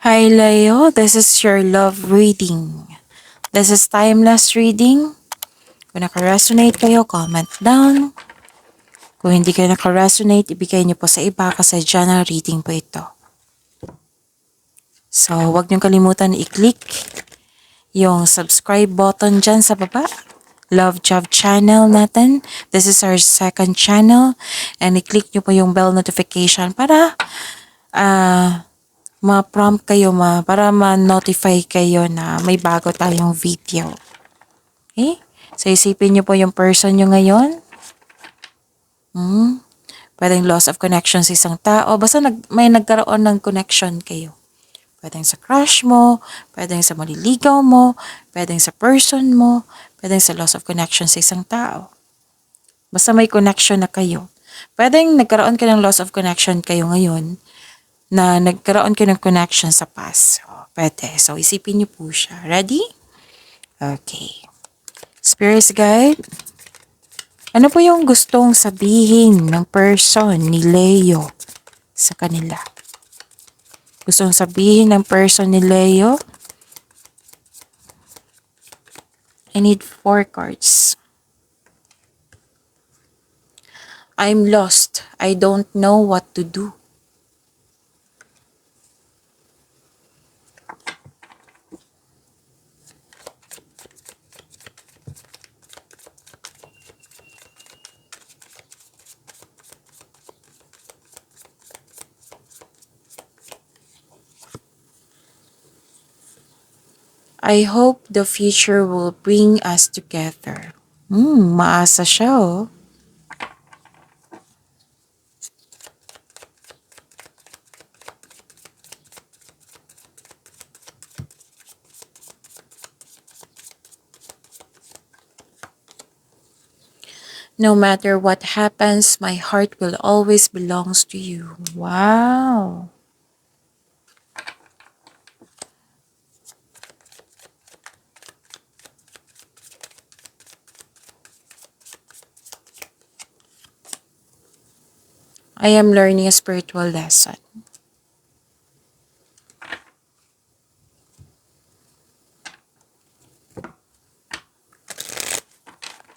Hi Leo, this is your love reading. This is timeless reading. Kung naka-resonate kayo, comment down. Kung hindi kayo naka-resonate, ibigay niyo po sa iba kasi general reading po ito. So, huwag niyong kalimutan i-click yung subscribe button dyan sa baba. Love Job channel natin. This is our second channel. And i-click niyo po yung bell notification para ma-prompt kayo para ma-notify kayo na may bago tayong video. Okay? So, isipin niyo po yung person niyo ngayon. Pwedeng loss of connection sa isang tao. Basta may nagkaroon ng connection kayo. Pwedeng sa crush mo, pwedeng sa maliligaw mo, pwedeng sa person mo, pwedeng sa loss of connection sa isang tao. Basta may connection na kayo. Pwedeng nagkaroon ka ng loss of connection kayo ngayon na nagkaroon ka ng connection sa past. So, pwede. So, isipin niyo po siya. Ready? Okay. Spirits guide. Ano po yung gustong sabihin ng person ni Leo sa kanila? Gustong sabihin ng person ni Leo? I need 4 cards. I'm lost. I don't know what to do. I hope the future will bring us together. Maasa siya oh. No matter what happens, my heart will always belongs to you. Wow. I am learning a spiritual lesson.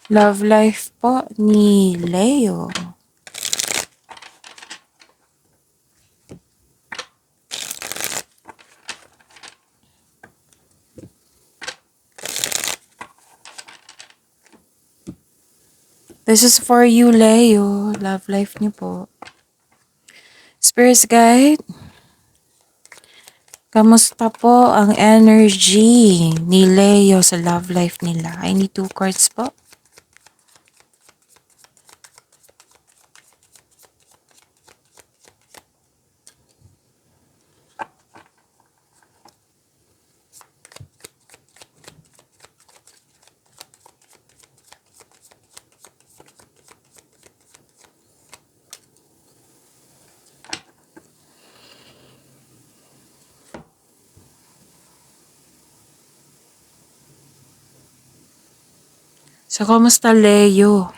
Love life po ni Leo. This is for you, Leo. Love life niyo po. Spirits guide. Kamusta po ang energy ni Leo sa love life nila? I need 2 cards po. So, kamusta Leo?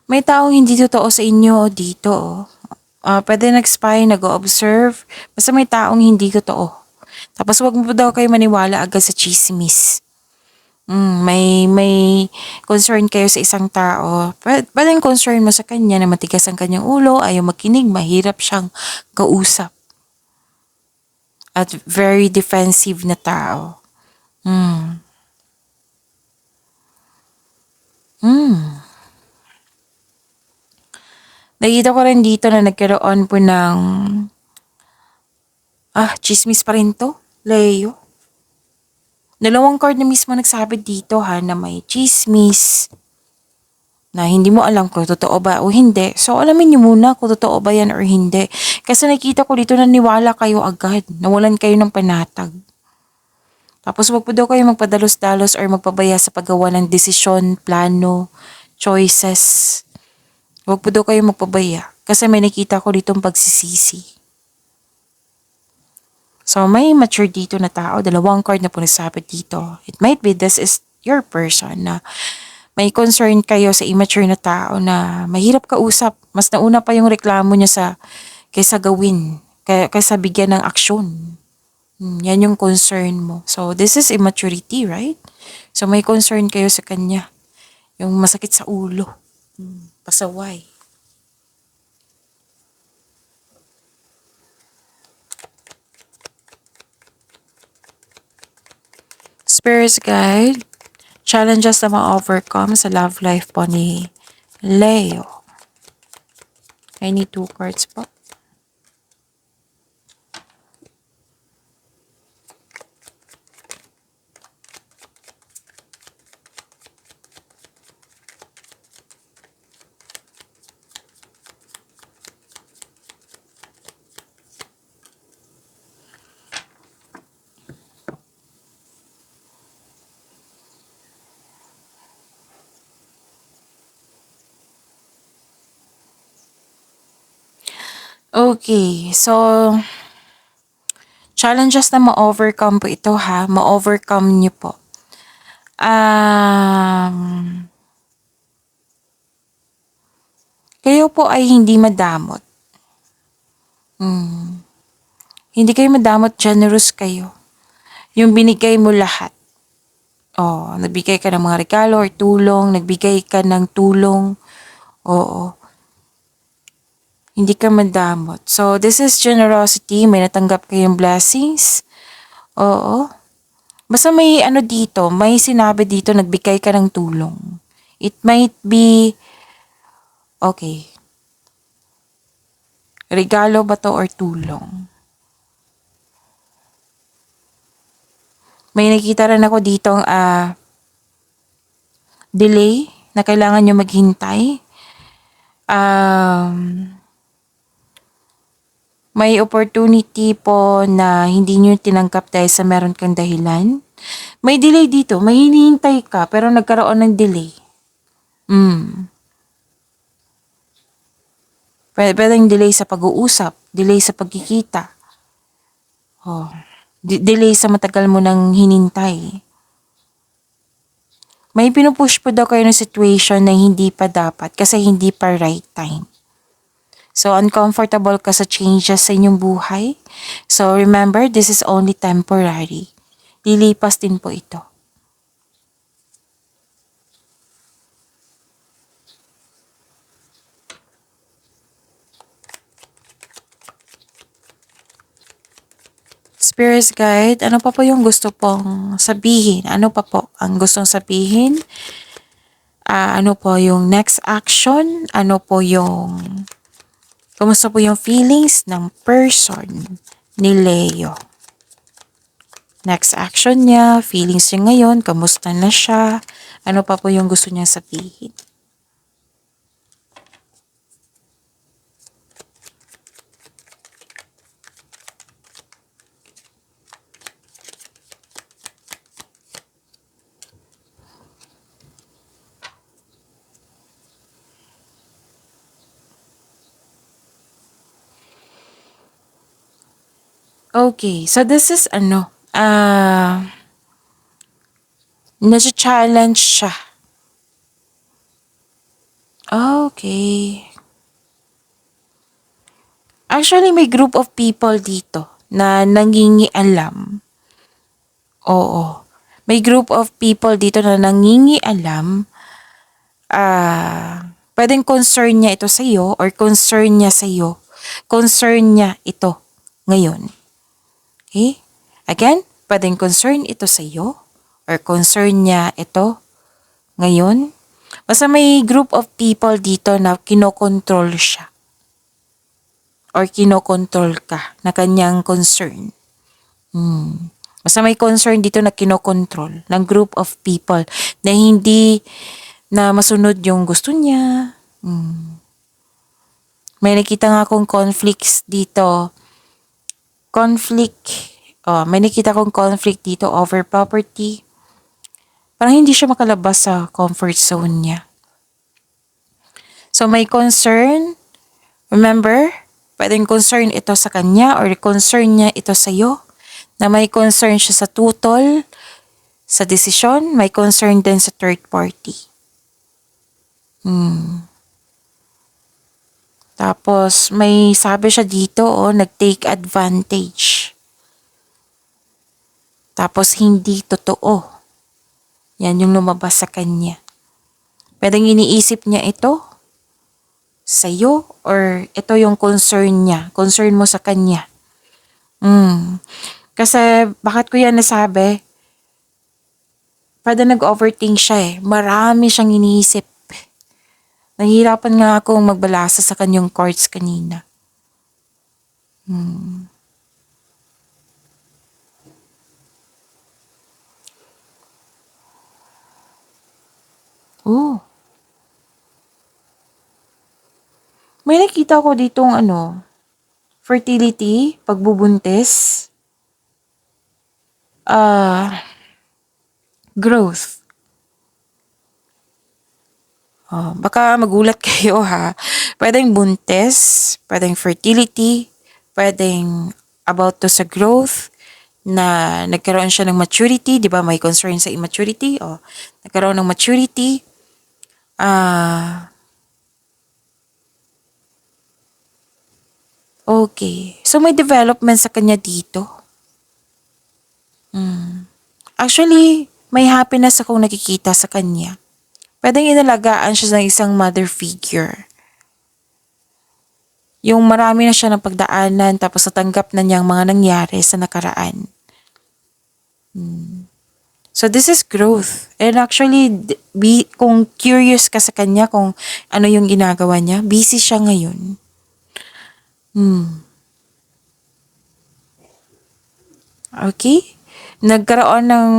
May taong hindi totoo sa inyo dito. Pwede nag-spy, nag-observe. Basta may taong hindi totoo. Tapos wag mo pa daw kayo maniwala agad sa chismis. May concern kayo sa isang tao. Pwedeng concern mo sa kanya na matigas ang kanyang ulo, ayaw makinig, mahirap siyang kausap. At very defensive na tao. Nakita ko rin dito na nagkaroon po ng chismis pa rin to, Leo. Dalawang card na mismo nagsabi dito na may chismis na hindi mo alam kung totoo ba o hindi. So, alamin niyo muna kung totoo ba yan or hindi. Kasi nakita ko dito na niwala kayo agad. Nawalan kayo ng panatag. Tapos wag po daw kayo magpadalos-dalos or magpabaya sa paggawa ng desisyon, plano, choices. Wag po daw kayo magpabaya. Kasi may nakita ko ditong pagsisisi. So, may mature dito na tao. Dalawang card na po nasabi dito. It might be this is your person na may concern kayo sa immature na tao na mahirap kausap. Mas nauna pa yung reklamo niya kaysa gawin, kaysa bigyan ng aksyon. Yan yung concern mo. So, this is immaturity, right? So, may concern kayo sa kanya. Yung masakit sa ulo. Pasaway. Spirit's Guide, challenges na ma-overcome sa love life po ni Leo. I need 2 cards po. Okay, so challenges na ma-overcome po ito ha. Ma-overcome niyo po. Kayo po ay hindi madamot. Hindi kayo madamot, generous kayo. Yung binigay mo lahat. Oh, nagbigay ka ng mga regalo or tulong, nagbigay ka ng tulong. Oo. Hindi ka madamot. So, this is generosity. May natanggap kayong blessings. Oo. Basta may ano dito, may sinabi dito, nagbigay ka ng tulong. It might be, okay, regalo ba to or tulong? May nakita rin ako ditong delay na kailangan nyo maghintay. May opportunity po na hindi nyo tinanggap dahil sa meron kang dahilan. May delay dito. May hinihintay ka pero nagkaroon ng delay. Pwedeng delay sa pag-uusap. Delay sa pagkikita. Delay sa matagal mo nang hinintay. May pinupush po daw kayo ng situation na hindi pa dapat kasi hindi pa right time. So, uncomfortable ka sa changes sa inyong buhay. So, remember, this is only temporary. Lilipas din po ito. Spirit's Guide, ano pa po yung gusto pong sabihin? Ano pa po ang gustong sabihin? Ano po yung next action? Ano po yung... Kumusta po yung feelings ng person ni Leo? Next action niya, feelings niya ngayon, kamusta na siya? Ano pa po yung gusto niya sabihin? Okay, so this is nasa-challenge siya. Okay. Actually, may group of people dito na nangingialam. Oo. May group of people dito na nangingialam. Pwedeng concern niya ito sa iyo or concern niya sa iyo. Concern niya ito ngayon. Okay? Again, pwedeng concern ito sa iyo or concern niya ito ngayon. Basta may group of people dito na kinokontrol siya or kinokontrol ka na kanyang concern. Basta may concern dito na kinokontrol ng group of people na hindi na masunod yung gusto niya. May nakita nga akong conflicts dito. May nakita akong conflict dito over property. Parang hindi siya makalabas sa comfort zone niya. So may concern. Remember, pwedeng concern ito sa kanya or concern niya ito sa iyo. Na may concern siya sa tutol, sa desisyon, may concern din sa third party. Tapos, may sabi siya dito, nag-take advantage. Tapos, hindi totoo. Yan yung lumabas sa kanya. Pwedeng iniisip niya ito sa'yo or ito yung concern niya. Concern mo sa kanya. Kasi, bakit ko yan nasabi? Pwede nag-overthink siya eh. Marami siyang iniisip. Nahihirapan nga akong magbalasa sa kanyang cards kanina. Oh, may nakita ko ditong fertility, pagbubuntis, growth. Baka magulat kayo ha. Pwedeng buntis, pwedeng fertility, pwedeng about to sa growth, na nagkaroon siya ng maturity, di ba may concern sa immaturity? Nagkaroon ng maturity. Okay. So may development sa kanya dito. Actually, may happiness akong nakikita sa kanya. Pwedeng inalagaan siya ng isang mother figure. Yung marami na siya ng pagdaanan tapos natanggap na niya ang mga nangyari sa nakaraan. So this is growth. And actually, kung curious ka sa kanya kung ano yung ginagawa niya, busy siya ngayon. Okay? Nagkaroon ng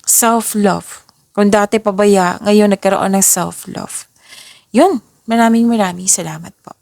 self-love. Kung dati pabaya, ngayon nagkaroon ng self-love. Yun. Maraming salamat po.